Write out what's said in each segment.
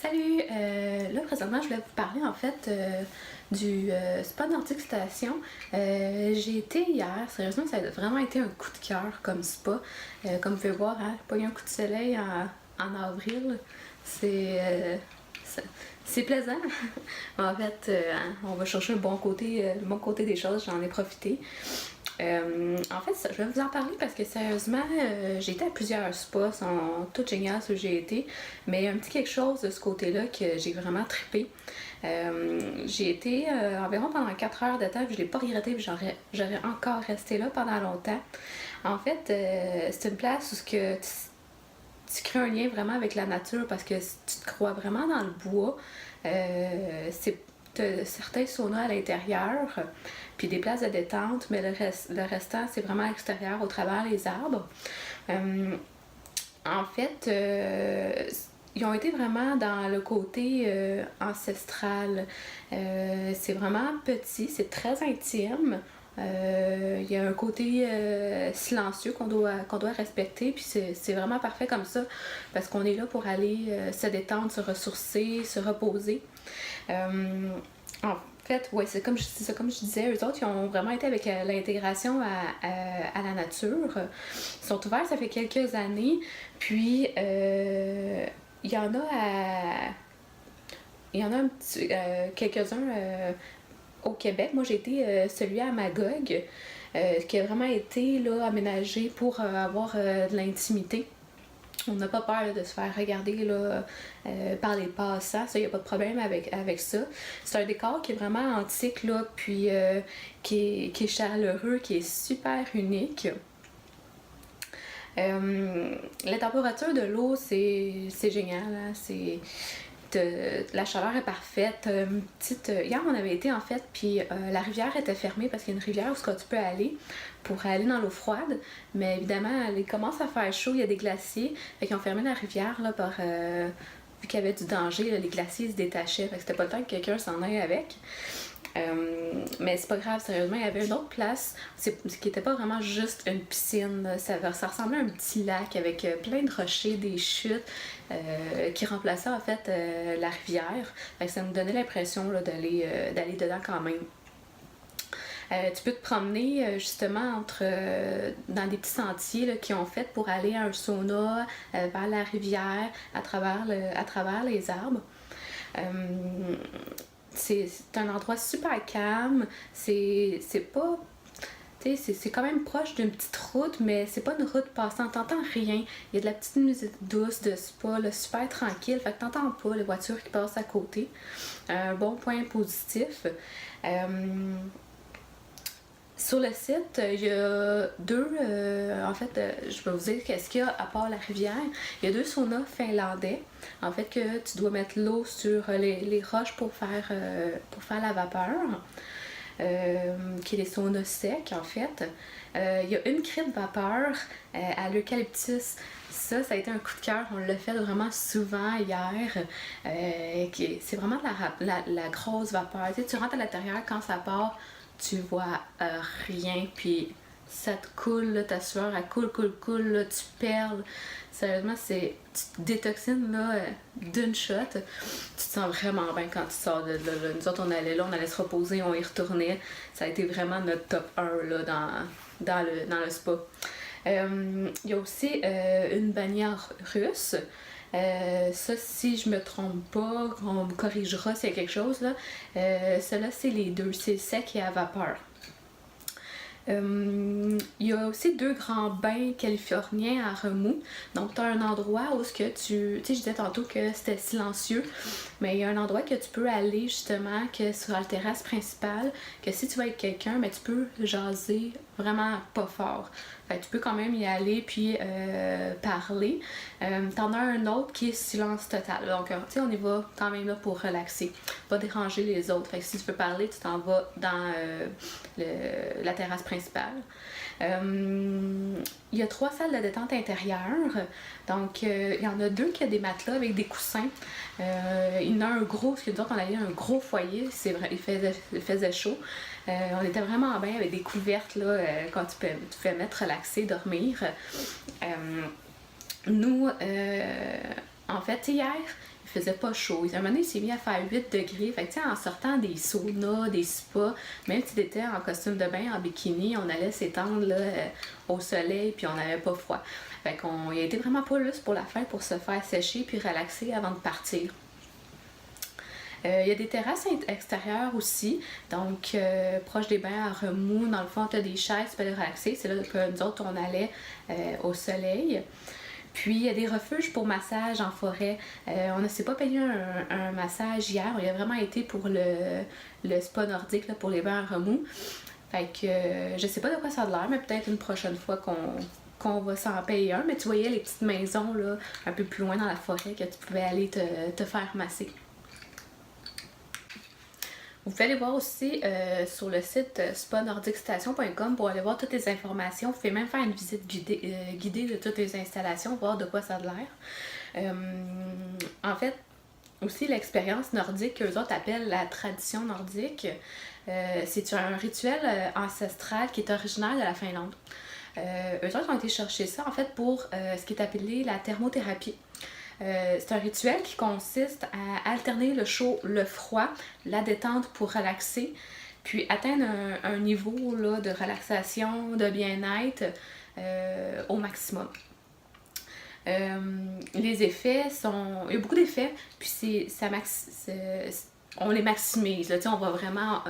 Salut! Là, présentement, je voulais vous parler en fait du spa Nordique Station. J'ai été hier, sérieusement, ça a vraiment été un coup de cœur comme spa. Comme vous pouvez voir, hein, pas eu un coup de soleil en avril. C'est c'est c'est plaisant. En fait, hein, on va chercher le bon côté des choses, j'en ai profité. En fait, je vais vous en parler parce que sérieusement, j'ai été à plusieurs spas, sont toutes géniales ceux que j'ai été, mais il y a un petit quelque chose de ce côté-là que j'ai vraiment trippé. J'ai été environ pendant 4 heures de temps, puis je l'ai pas regretté, puis j'aurais encore resté là pendant longtemps. En fait, c'est une place où tu crées un lien vraiment avec la nature parce que tu te crois vraiment dans le bois. T'as certains saunas à l'intérieur, puis des places de détente, mais le restant, c'est vraiment à l'extérieur, au travers les arbres. En fait, ils ont été vraiment dans le côté ancestral. C'est vraiment petit, c'est très intime. Il y a un côté silencieux qu'on doit respecter, puis c'est vraiment parfait comme ça, parce qu'on est là pour aller se détendre, se ressourcer, se reposer. En fait, ouais, c'est comme je disais, eux autres, ils ont vraiment été avec l'intégration à la nature. Ils sont ouverts, ça fait quelques années, puis il y en a quelques-uns au Québec. Moi, j'ai été celui à Magog, qui a vraiment été là, aménagé pour avoir de l'intimité. On n'a pas peur là, de se faire regarder là, par les passants, ça, il n'y a pas de problème avec ça. C'est un décor qui est vraiment antique, là, puis qui est chaleureux, qui est super unique. La température de l'eau, c'est génial, hein? La chaleur est parfaite. Hier, on avait été en fait, puis la rivière était fermée parce qu'il y a une rivière où tu peux aller pour aller dans l'eau froide. Mais évidemment, il commence à faire chaud, il y a des glaciers. Fait qu'ils ont fermé la rivière là, vu qu'il y avait du danger, là, les glaciers se détachaient. Fait que c'était pas le temps que quelqu'un s'en aille avec. Mais c'est pas grave, sérieusement, il y avait une autre place qui était pas vraiment juste une piscine. Ça ressemblait à un petit lac avec plein de rochers, des chutes qui remplaçaient en fait la rivière. Fait que ça me donnait l'impression là, d'aller dedans quand même. Tu peux te promener justement dans des petits sentiers là, qui ont fait pour aller à un sauna vers la rivière à travers les arbres. C'est un endroit super calme, c'est pas, tu sais, c'est quand même proche d'une petite route, mais c'est pas une route passante, t'entends rien. Il y a de la petite musique douce de spa, là, super tranquille, fait que t'entends pas les voitures qui passent à côté. Un bon point positif. Sur le site, il y a je vais vous dire qu'est-ce qu'il y a à part la rivière. Il y a 2 saunas finlandais. En fait, que tu dois mettre l'eau sur les roches pour faire la vapeur. Qui est les saunas secs en fait. Il y a une crypte vapeur à l'eucalyptus. Ça a été un coup de cœur. On l'a fait vraiment souvent hier. C'est vraiment de la grosse vapeur. Tu sais, tu rentres à l'intérieur quand ça part. Tu vois rien, puis ça te coule, là, ta sueur, elle coule, là, tu perles. Sérieusement, tu te détoxines là, d'une shot. Tu te sens vraiment bien quand tu sors de là. Nous autres, on allait se reposer, on y retournait. Ça a été vraiment notre top 1 là, dans le spa. Il y a aussi une bannière russe. Ça, si je me trompe pas, on me corrigera s'il y a quelque chose là. Cela, c'est les deux, c'est sec et à vapeur. Il y a aussi 2 grands bains californiens à remous. Donc, tu as un endroit où tu sais, je disais tantôt que c'était silencieux, mais il y a un endroit que tu peux aller justement, que sur la terrasse principale, que si tu vas avec quelqu'un, mais tu peux jaser vraiment pas fort. Fait que tu peux quand même y aller puis parler. T'en as un autre qui est silence total. Donc, tu sais, on y va quand même là pour relaxer, pas déranger les autres. Fait que si tu veux parler, tu t'en vas dans la terrasse principale. Il y a 3 salles de détente intérieure. Donc, il y en a 2 qui a des matelas avec des coussins. Il y en a un gros, parce que nous autres, on avait un gros foyer, c'est vrai, il faisait chaud. On était vraiment bien avec des couvertes là, quand tu pouvais mettre relaxer, dormir. Nous, En fait, hier, il faisait pas chaud. À un moment donné, il s'est mis à faire 8 degrés. Fait que, en sortant des saunas, des spas, même si t'étais en costume de bain, en bikini, on allait s'étendre là, au soleil, puis on n'avait pas froid. Fait qu'on il a été vraiment pas lustre pour la fête, pour se faire sécher puis relaxer avant de partir. Il y a des terrasses extérieures aussi, donc proche des bains à remous. Dans le fond, tu as des chaises, tu peux aller relaxer. C'est là que nous autres, on allait au soleil. Puis il y a des refuges pour massage en forêt. On ne s'est pas payé un massage hier. On y a vraiment été pour le spa nordique, là, pour les bains à remous. Fait que je sais pas de quoi ça a l'air, mais peut-être une prochaine fois qu'on va s'en payer un. Mais tu voyais les petites maisons là, un peu plus loin dans la forêt que tu pouvais aller te faire masser. Vous pouvez aller voir aussi sur le site spanordicsstation.com pour aller voir toutes les informations. Vous pouvez même faire une visite guidée de toutes les installations, voir de quoi ça a l'air. En fait, aussi l'expérience nordique qu'eux autres appellent la tradition nordique, c'est un rituel ancestral qui est originaire de la Finlande. Eux autres ont été chercher ça en fait pour ce qui est appelé la thermothérapie. C'est un rituel qui consiste à alterner le chaud, le froid, la détente pour relaxer, puis atteindre un niveau là, de relaxation, de bien-être au maximum. Les effets sont... Il y a beaucoup d'effets, puis on les maximise. Là, on va vraiment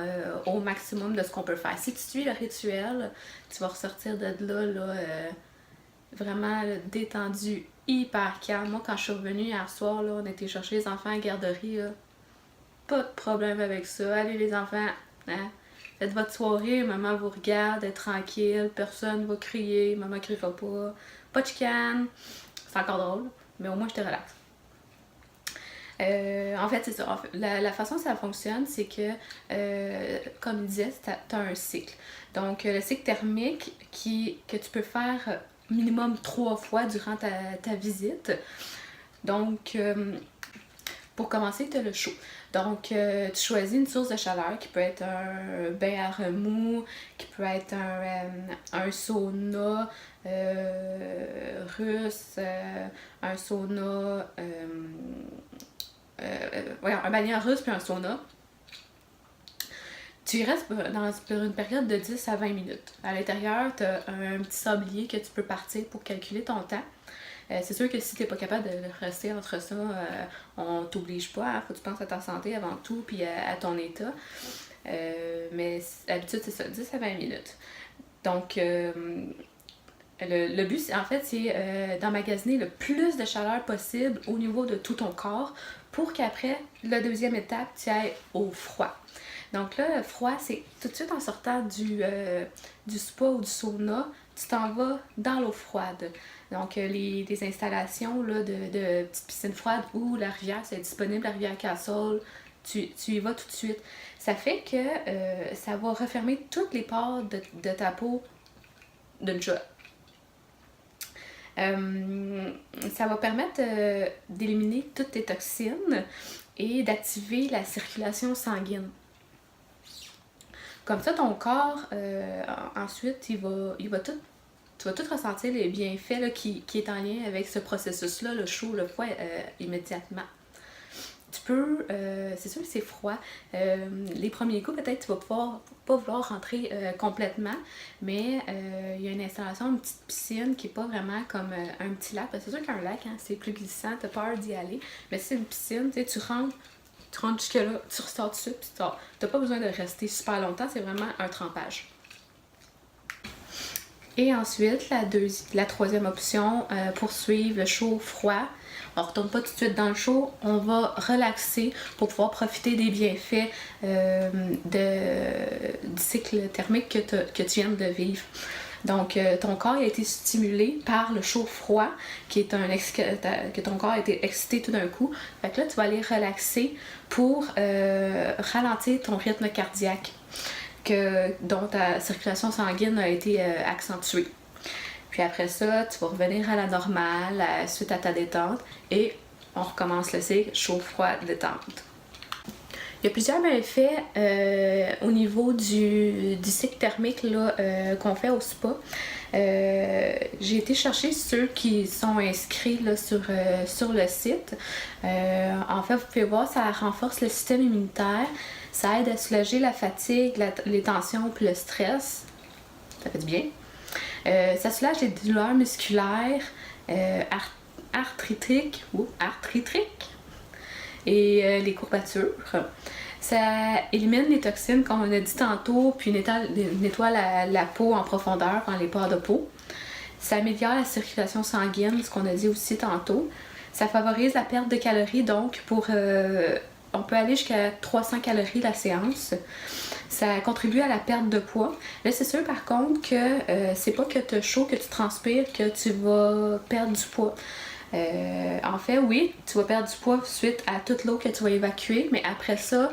au maximum de ce qu'on peut faire. Si tu suis le rituel, tu vas ressortir de là, vraiment là, détendu, hyper calme. Moi, quand je suis revenue hier soir, là, on a été chercher les enfants à la garderie. Là. Pas de problème avec ça. Allez les enfants, hein? Faites votre soirée, maman vous regarde, elle est tranquille, personne va crier, maman criera pas. Pas de chicane. C'est encore drôle, mais au moins je te relaxe. En fait, c'est ça. En fait, la façon dont ça fonctionne, c'est que, comme il disait, tu as un cycle. Donc, le cycle thermique que tu peux faire minimum 3 fois durant ta visite. Donc, pour commencer, tu as le chaud. Donc, tu choisis une source de chaleur qui peut être un bain à remous, qui peut être un sauna russe, un sauna... un bagnat russe puis un sauna. Tu y restes pour une période de 10 à 20 minutes. À l'intérieur, tu as un petit sablier que tu peux partir pour calculer ton temps. C'est sûr que si tu n'es pas capable de rester entre ça, on t'oblige pas. Hein? Faut que tu penses à ta santé avant tout puis à ton état. Mais d'habitude, c'est ça, 10 à 20 minutes. Donc, le but, en fait, c'est d'emmagasiner le plus de chaleur possible au niveau de tout ton corps pour qu'après, la deuxième étape, tu ailles au froid. Donc là, le froid, c'est tout de suite en sortant du spa ou du sauna, tu t'en vas dans l'eau froide. Donc, les installations là, de petites piscines froides ou la rivière, c'est disponible, la rivière Castle, tu y vas tout de suite. Ça fait que ça va refermer toutes les pores de ta peau d'une shot. Ça va permettre d'éliminer toutes tes toxines et d'activer la circulation sanguine. Comme ça, ton corps, ensuite, tu vas tout ressentir les bienfaits là, qui est en lien avec ce processus-là, le chaud, le froid, immédiatement. Tu peux, c'est sûr que c'est froid. Les premiers coups, peut-être, tu vas pas vouloir rentrer complètement, mais il y a une installation, une petite piscine qui est pas vraiment comme un petit lac. C'est sûr qu'un lac, hein, c'est plus glissant, t'as peur d'y aller, mais c'est une piscine, tu rentres jusque-là, tu ressors tout de suite, puis t'as pas besoin de rester super longtemps, c'est vraiment un trempage. Et ensuite, la troisième option, pour suivre le chaud-froid, on ne retourne pas tout de suite dans le chaud, on va relaxer pour pouvoir profiter des bienfaits du cycle thermique que tu viens de vivre. Donc, ton corps a été stimulé par le chaud-froid, que ton corps a été excité tout d'un coup. Fait que là, tu vas aller relaxer pour ralentir ton rythme cardiaque, dont ta circulation sanguine a été accentuée. Puis après ça, tu vas revenir à la normale suite à ta détente et on recommence le cycle chaud-froid détente. Il y a plusieurs bienfaits au niveau du cycle thermique là, qu'on fait au spa. J'ai été chercher ceux qui sont inscrits là, sur le site. En fait, vous pouvez voir, ça renforce le système immunitaire, ça aide à soulager la fatigue, les tensions puis le stress. Ça fait du bien. Ça soulage les douleurs musculaires, arthritiques et les courbatures. Ça élimine les toxines, comme on a dit tantôt, puis nettoie la peau en profondeur, dans les pores de peau. Ça améliore la circulation sanguine, ce qu'on a dit aussi tantôt. Ça favorise la perte de calories, donc on peut aller jusqu'à 300 calories la séance. Ça contribue à la perte de poids. Là, c'est sûr par contre que c'est pas que tu as chaud, que tu transpires, que tu vas perdre du poids. En fait, oui, tu vas perdre du poids suite à toute l'eau que tu vas évacuer, mais après ça,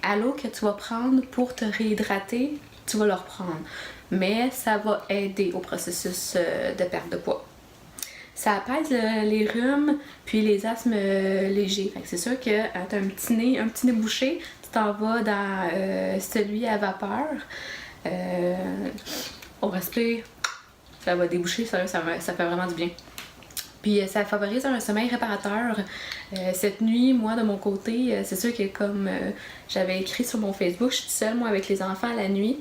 à l'eau que tu vas prendre pour te réhydrater, tu vas le reprendre. Mais ça va aider au processus de perte de poids. Ça apaise les rhumes puis les asthmes légers. Fait que c'est sûr que tu as un petit nez bouché, tu t'en vas dans celui à vapeur. On respire, ça va déboucher, ça fait vraiment du bien. Puis ça favorise un sommeil réparateur. Cette nuit, moi, de mon côté, c'est sûr que comme j'avais écrit sur mon Facebook, je suis seule, moi, avec les enfants la nuit.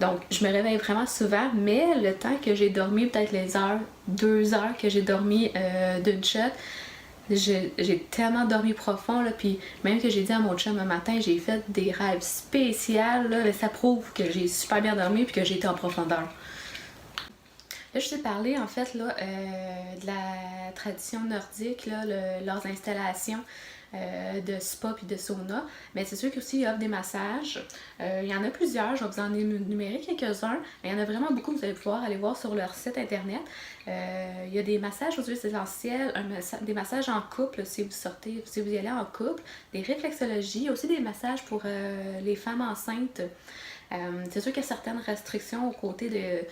Donc, je me réveille vraiment souvent, mais le temps que j'ai dormi, peut-être les 2 heures que j'ai dormi d'une shot, j'ai tellement dormi profond, là, puis même que j'ai dit à mon chum un matin, j'ai fait des rêves spéciaux, là, ça prouve que j'ai super bien dormi puis que j'ai été en profondeur. Là, je t'ai parlé en fait là, de la tradition nordique, là, leurs installations de spa puis de sauna. Mais c'est sûr qu'aussi ils offrent des massages. Il y en a plusieurs, je vais vous en énumérer quelques-uns. Mais il y en a vraiment beaucoup, vous allez pouvoir aller voir sur leur site internet. Il y a des massages aux huiles essentielles, des massages en couple si vous y allez en couple, des réflexologies, aussi des massages pour les femmes enceintes. C'est sûr qu'il y a certaines restrictions aux côtés de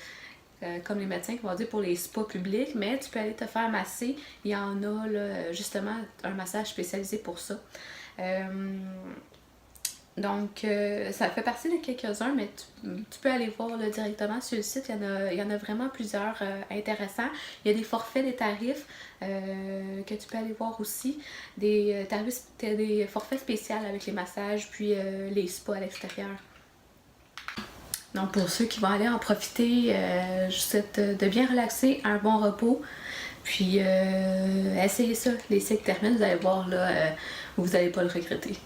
comme les médecins qui vont dire pour les spas publics, mais tu peux aller te faire masser. Il y en a là, justement un massage spécialisé pour ça. Donc, ça fait partie de quelques-uns, mais tu peux aller voir là, directement sur le site. Il y en a vraiment plusieurs intéressants. Il y a des forfaits, des tarifs que tu peux aller voir aussi. Des forfaits spéciaux avec les massages, puis les spas à l'extérieur. Donc pour ceux qui vont aller en profiter, je vous souhaite de bien relaxer, un bon repos. Puis essayez ça, les cycles terminent, vous allez voir là, vous n'allez pas le regretter.